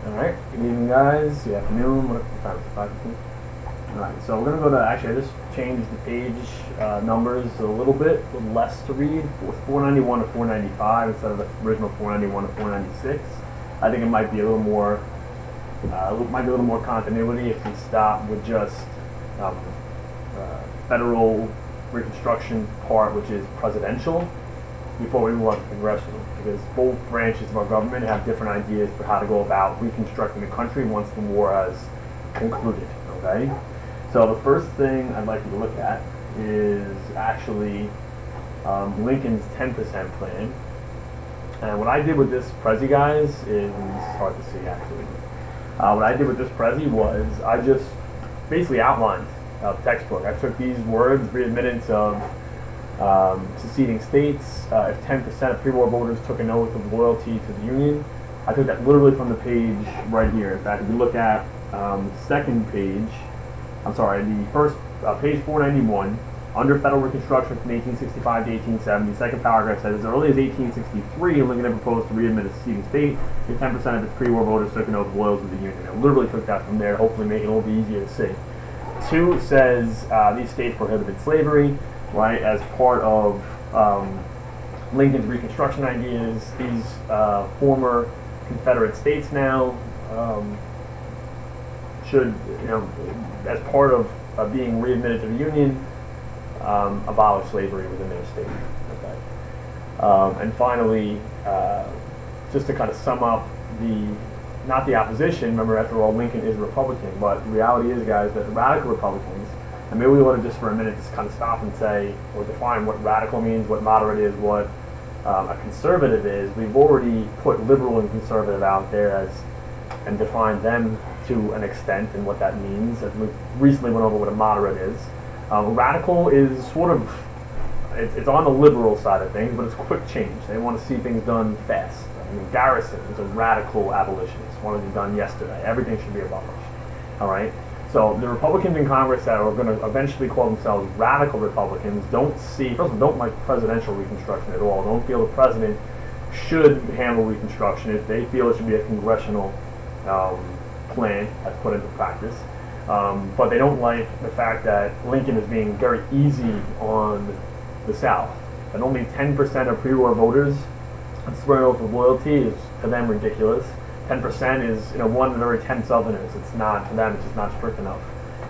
Alright, good evening guys, good afternoon, what time is it, 5:15? Alright, so we're going to go to, actually I just changed the page numbers a little bit, a little less to read, 491 to 495 instead of the original 491 to 496. I think it might be a little more, continuity if we stop with just federal Reconstruction part, which is presidential, before we move on to congressional, because both branches of our government have different ideas for how to go about reconstructing the country once the war has concluded, okay? So the first thing I'd like you to look at is actually Lincoln's 10% plan. And what I did with this Prezi, guys, is, it's hard to see actually. What I did with this Prezi was I just basically outlined the textbook. I took these words, readmittance of seceding states, if 10% of pre-war voters took an oath of loyalty to the Union. I took that literally from the page right here. In fact, if you look at the second page, I'm sorry, the first, page 491, under federal Reconstruction from 1865 to 1870, the second paragraph says, as early as 1863, Lincoln had proposed to readmit a seceding state if 10% of its pre-war voters took an oath of loyalty to the Union. I literally took that from there, hopefully make it a little bit easier to see. 2 says these states prohibited slavery, right, as part of Lincoln's Reconstruction ideas. These former Confederate states now should, as part of being readmitted to the Union, abolish slavery within their state. Okay. And finally, just to kind of sum up not the opposition, remember after all Lincoln is a Republican, but the reality is, guys, that the radical Republicans, and maybe we want to just for a minute just kind of stop and say, or define what radical means, what moderate is, what a conservative is. We've already put liberal and conservative out there and defined them to an extent and what that means, as we recently went over what a moderate is. Radical is sort of, it's on the liberal side of things, but it's quick change. They want to see things done fast. I mean, Garrison is a radical abolitionist, wanted it done yesterday. Everything should be abolished. All right? So the Republicans in Congress that are going to eventually call themselves radical Republicans don't see, first of all, don't like presidential Reconstruction at all. Don't feel the president should handle Reconstruction. If they feel it should be a congressional plan that's put into practice. But they don't like the fact that Lincoln is being very easy on the South. And only 10% of pre-war voters swear an oath of loyalty is, to them, ridiculous. 10% is, 1 in every 10 Southerners. It's not, to them, it's just not strict enough.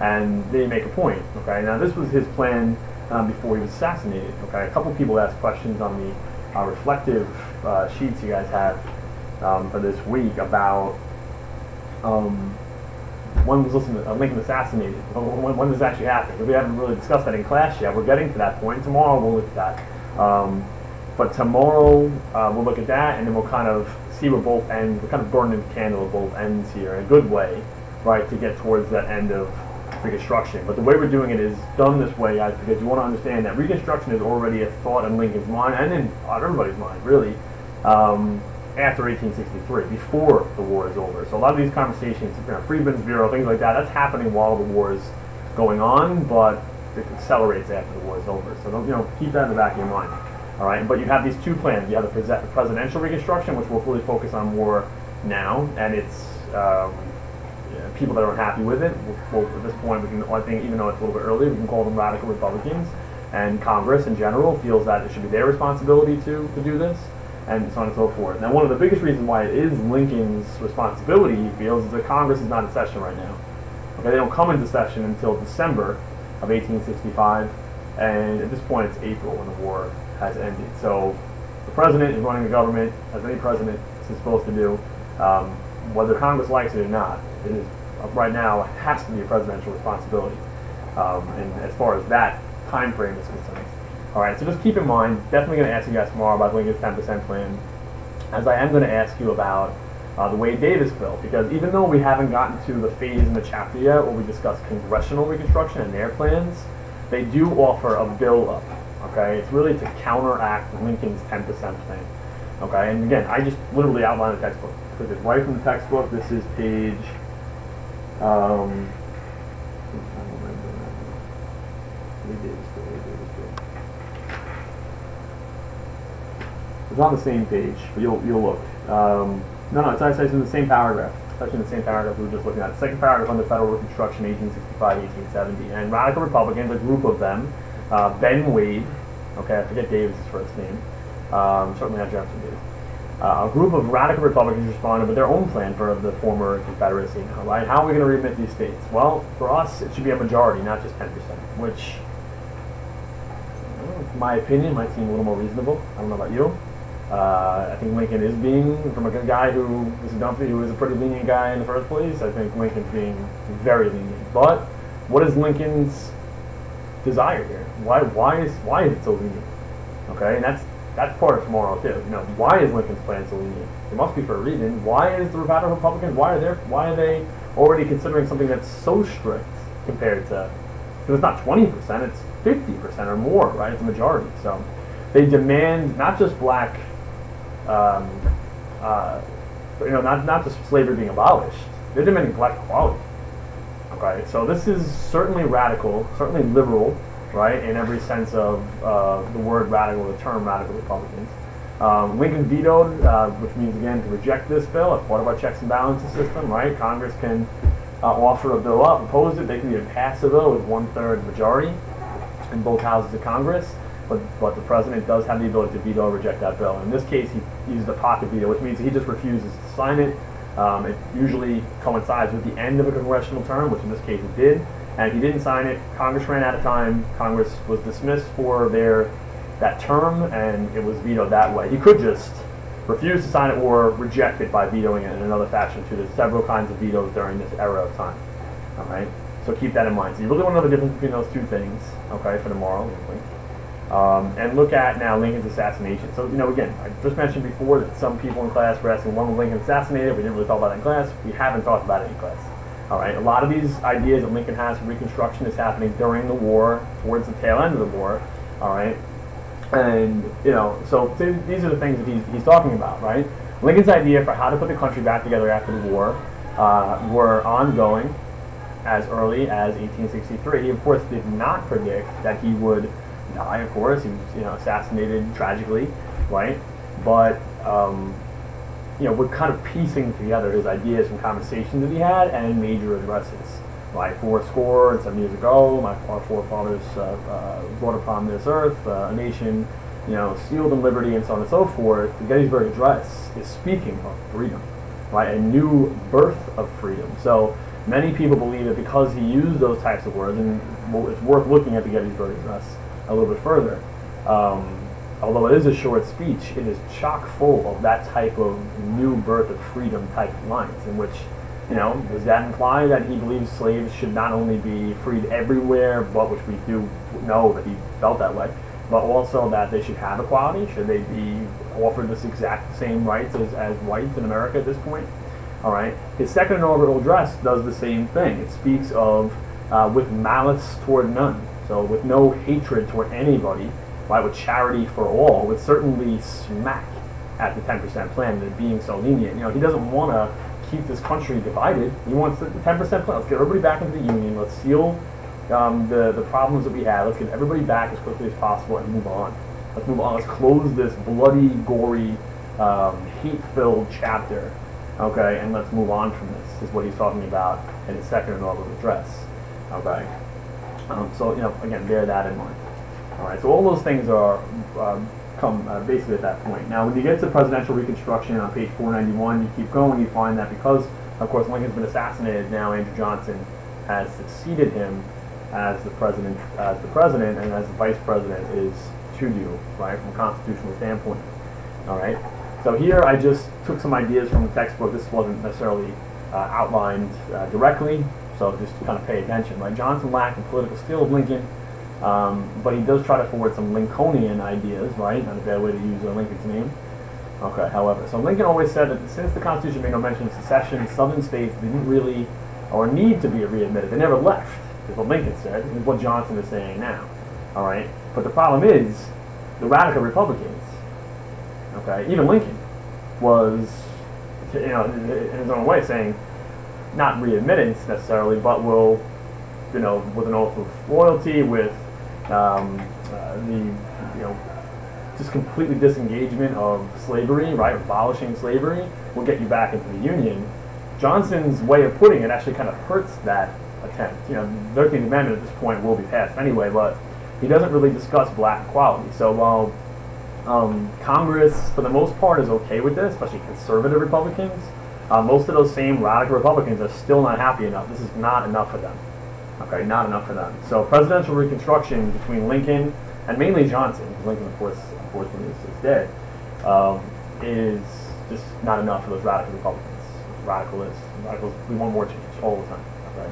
And they make a point, okay? Now, this was his plan before he was assassinated, okay? A couple people asked questions on the reflective sheets you guys have for this week about, one was listening to Lincoln assassinated. When does this actually happen? Because we haven't really discussed that in class yet. We're getting to that point. Tomorrow we'll look at that. But tomorrow we'll look at that, and then we'll kind of see where both ends, we're kind of burning the candle at both ends here in a good way, right, to get towards that end of Reconstruction. But the way we're doing it is done this way, guys, because you want to understand that Reconstruction is already a thought in Lincoln's mind, and in everybody's mind, really, after 1863, before the war is over. So a lot of these conversations, Freedmen's Bureau, things like that, that's happening while the war is going on, but it accelerates after the war is over. So don't, keep that in the back of your mind. All right, but you have these 2 plans. You have the presidential Reconstruction, which we'll really focus on more now, and it's people that are unhappy with it. Well, at this point, I think, even though it's a little bit early, we can call them radical Republicans, and Congress in general feels that it should be their responsibility to do this, and so on and so forth. Now, one of the biggest reasons why it is Lincoln's responsibility, he feels, is that Congress is not in session right now. Okay, they don't come into session until December of 1865, and at this point, it's April when the war has ended. So the president is running the government, as any president is supposed to do, whether Congress likes it or not. It is, right now, it has to be a presidential responsibility, and as far as that time frame is concerned. All right, so just keep in mind, definitely going to ask you guys tomorrow about Lincoln's 10% plan, as I am going to ask you about the Wade Davis bill, because even though we haven't gotten to the phase in the chapter yet where we discuss congressional Reconstruction and their plans, they do offer a build up. Okay, it's really to counteract Lincoln's 10% plan. Okay, and again, I just literally outlined the textbook. Took it right from the textbook. This is page. It's on the same page, but you'll look. No, it's actually in the same paragraph. especially in the same paragraph we were just looking at. The second paragraph on the Federal Reconstruction, 1865-1870. And radical Republicans, a group of them, Ben Wade, okay, I forget Davis' first name, certainly not Jefferson Davis. A group of radical Republicans responded with their own plan for the former Confederacy now, right? How are we going to readmit these states? Well, for us, it should be a majority, not just 10%, which, in my opinion, might seem a little more reasonable. I don't know about you. I think Lincoln is being, from a guy who is a Dumpy, who is a pretty lenient guy in the first place, I think Lincoln's being very lenient. But what is Lincoln's desire here? Why is it so lenient? Okay, and that's part of tomorrow too. You know, why is Lincoln's plan so lenient? It must be for a reason. Why is the radical Republicans? Why are they already considering something that's so strict compared to? Because it's not 20%, it's 50% or more, right? It's a majority. So they demand not just black, not just slavery being abolished. They're demanding black equality. Okay, so this is certainly radical, certainly liberal, right, in every sense of the word radical, the term radical Republicans. Lincoln vetoed, which means, again, to reject this bill as part of our checks and balances system, right? Congress can offer a bill up, oppose it. They can even pass a bill with 1/3 majority in both houses of Congress, but the president does have the ability to veto or reject that bill. In this case, he used a pocket veto, which means he just refuses to sign it. It usually coincides with the end of a congressional term, which in this case it did. And if he didn't sign it, Congress ran out of time. Congress was dismissed for that term, and it was vetoed that way. He could just refuse to sign it or reject it by vetoing it in another fashion too. There's several kinds of vetoes during this era of time. All right, so keep that in mind. So you really want to know the difference between those two things, okay, for tomorrow. And look at now Lincoln's assassination. So, you know, again, I just mentioned before that some people in class were asking when was Lincoln assassinated. We didn't really talk about it in class. We haven't talked about it in class. All right, a lot of these ideas that Lincoln has for Reconstruction is happening during the war, towards the tail end of the war. All right, and you know, so these are the things that he's talking about, right? Lincoln's idea for how to put the country back together after the war were ongoing as early as 1863. He, of course, did not predict that he would die. Of course, he was, assassinated tragically, right? But we're kind of piecing together his ideas from conversations that he had and major addresses. Like 400 and some years ago, our forefathers brought upon this earth a nation, sealed in liberty and so on and so forth. The Gettysburg Address is speaking of freedom, right? A new birth of freedom. So many people believe that because he used those types of words, and it's worth looking at the Gettysburg Address a little bit further. Although it is a short speech, it is chock full of that type of new birth of freedom type of lines, in which, does that imply that he believes slaves should not only be freed everywhere, but which we do know that he felt that way, but also that they should have equality? Should they be offered this exact same rights as whites in America at this point? All right. His second inaugural address does the same thing. It speaks of with malice toward none, so with no hatred toward anybody, right, with charity for all, with certainly smack at the 10% plan and being so lenient. He doesn't want to keep this country divided. He wants the 10% plan. Let's get everybody back into the Union. Let's seal the problems that we have. Let's get everybody back as quickly as possible and move on. Let's move on. Let's close this bloody, gory, hate-filled chapter, okay, and let's move on from this, is what he's talking about in his second inaugural address, okay? So, again, bear that in mind. All right, so all those things come basically at that point. Now, when you get to presidential Reconstruction on page 491, you keep going, you find that because, of course, Lincoln's been assassinated, now Andrew Johnson has succeeded him as the president, and as the vice president is to do, right, from a constitutional standpoint. All right, so here I just took some ideas from the textbook. This wasn't necessarily outlined directly, so just kind of pay attention, right? Johnson lacked the political skill of Lincoln, but he does try to forward some Lincolnian ideas, right? Not a bad way to use Lincoln's name. Okay, however, so Lincoln always said that since the Constitution made no mention of secession, southern states didn't really or need to be readmitted. They never left, is what Lincoln said, is what Johnson is saying now. All right, but the problem is the radical Republicans, okay, even Lincoln was, in his own way saying, not readmittance necessarily, but will, with an oath of loyalty, with just completely disengagement of slavery, right, abolishing slavery, will get you back into the Union. Johnson's way of putting it actually kind of hurts that attempt. You know, the 13th Amendment at this point will be passed anyway, but he doesn't really discuss black equality. So while Congress, for the most part, is okay with this, especially conservative Republicans, most of those same radical Republicans are still not happy enough. This is not enough for them. Okay, not enough for them. So presidential Reconstruction between Lincoln and mainly Johnson, because Lincoln, of course, unfortunately, is dead, is just not enough for those radical Republicans. Radicals, we want more change all the time. Okay.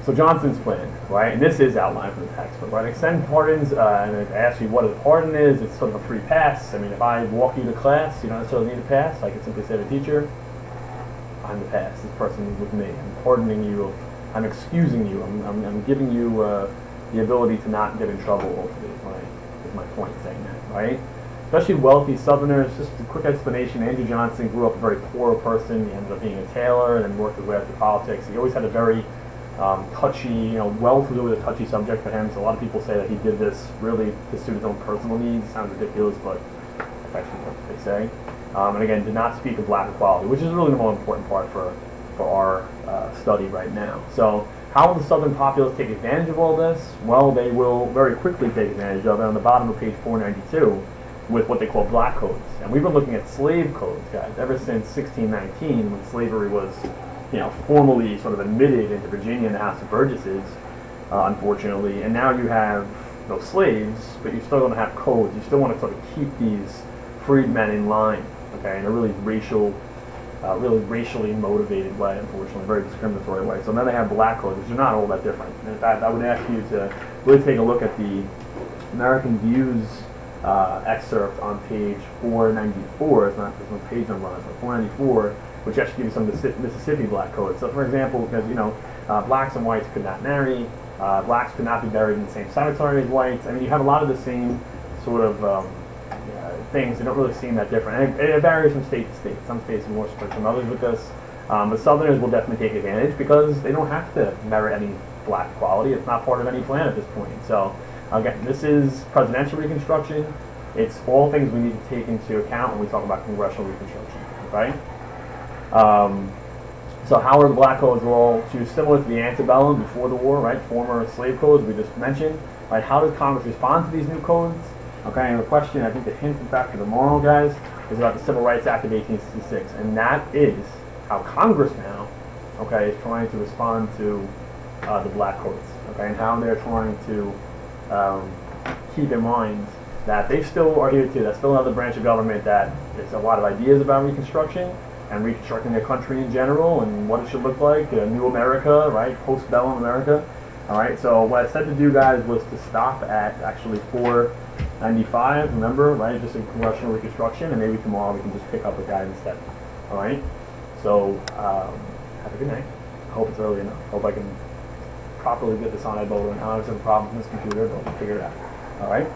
So Johnson's plan, right, and this is outlined from the textbook, right? Extend pardons, and I ask you what a pardon is. It's sort of a free pass. I mean, if I walk you to class, you don't necessarily need a pass. I can simply say to the teacher, I'm the pass. This person is with me. I'm pardoning you. I'm excusing you. I'm giving you the ability to not get in trouble. Hopefully, is my point saying that, right? Especially wealthy Southerners. Just a quick explanation. Andrew Johnson grew up a very poor person. He ended up being a tailor and then worked his way up to politics. He always had a very touchy, wealth was always a touchy subject for him. So a lot of people say that he did this really to suit his own personal needs. It sounds ridiculous, but that's actually what they say. And again, did not speak of black equality, which is really the more important part for our study right now. So how will the Southern populace take advantage of all this? Well, they will very quickly take advantage of it on the bottom of page 492 with what they call black codes. And we've been looking at slave codes, guys, ever since 1619 when slavery was formally sort of admitted into Virginia in the House of Burgesses, unfortunately. And now you have those slaves, but you still don't have codes. You still want to sort of keep these freedmen in line, okay, in a really racially motivated way, unfortunately, very discriminatory way. So then they have black codes, which are not all that different. And in fact, I would ask you to really take a look at the American Views excerpt on page 494. It's not this one's page number on it, but 494, which actually gives you some Mississippi black codes. So for example, because blacks and whites could not marry, blacks could not be buried in the same cemetery as whites. I mean, you have a lot of the same sort of things. They don't really seem that different. And it varies from state to state. Some states are more strict than others with this. But Southerners will definitely take advantage because they don't have to merit any black equality. It's not part of any plan at this point. So again, this is presidential Reconstruction. It's all things we need to take into account when we talk about congressional Reconstruction. Okay? So how are the black codes? Well, similar to the antebellum before the war, right? Former slave codes we just mentioned. Right? How does Congress respond to these new codes? Okay, and the question, I think the hint, in fact, for tomorrow, guys, is about the Civil Rights Act of 1866, and that is how Congress now, okay, is trying to respond to the black codes, okay, and how they're trying to keep in mind that they still are here too. That's still another branch of government that there's a lot of ideas about Reconstruction and reconstructing their country in general and what it should look like, a new America, right, post-bellum America. All right, so what I said to do, guys, was to stop at actually 495, remember, right, just in congressional Reconstruction, and maybe tomorrow we can just pick up a guide instead. All right, so have a good night. I hope it's early enough. I hope I can properly get this on Ebola. And I have some problems with this computer, but we'll figure it out. All right.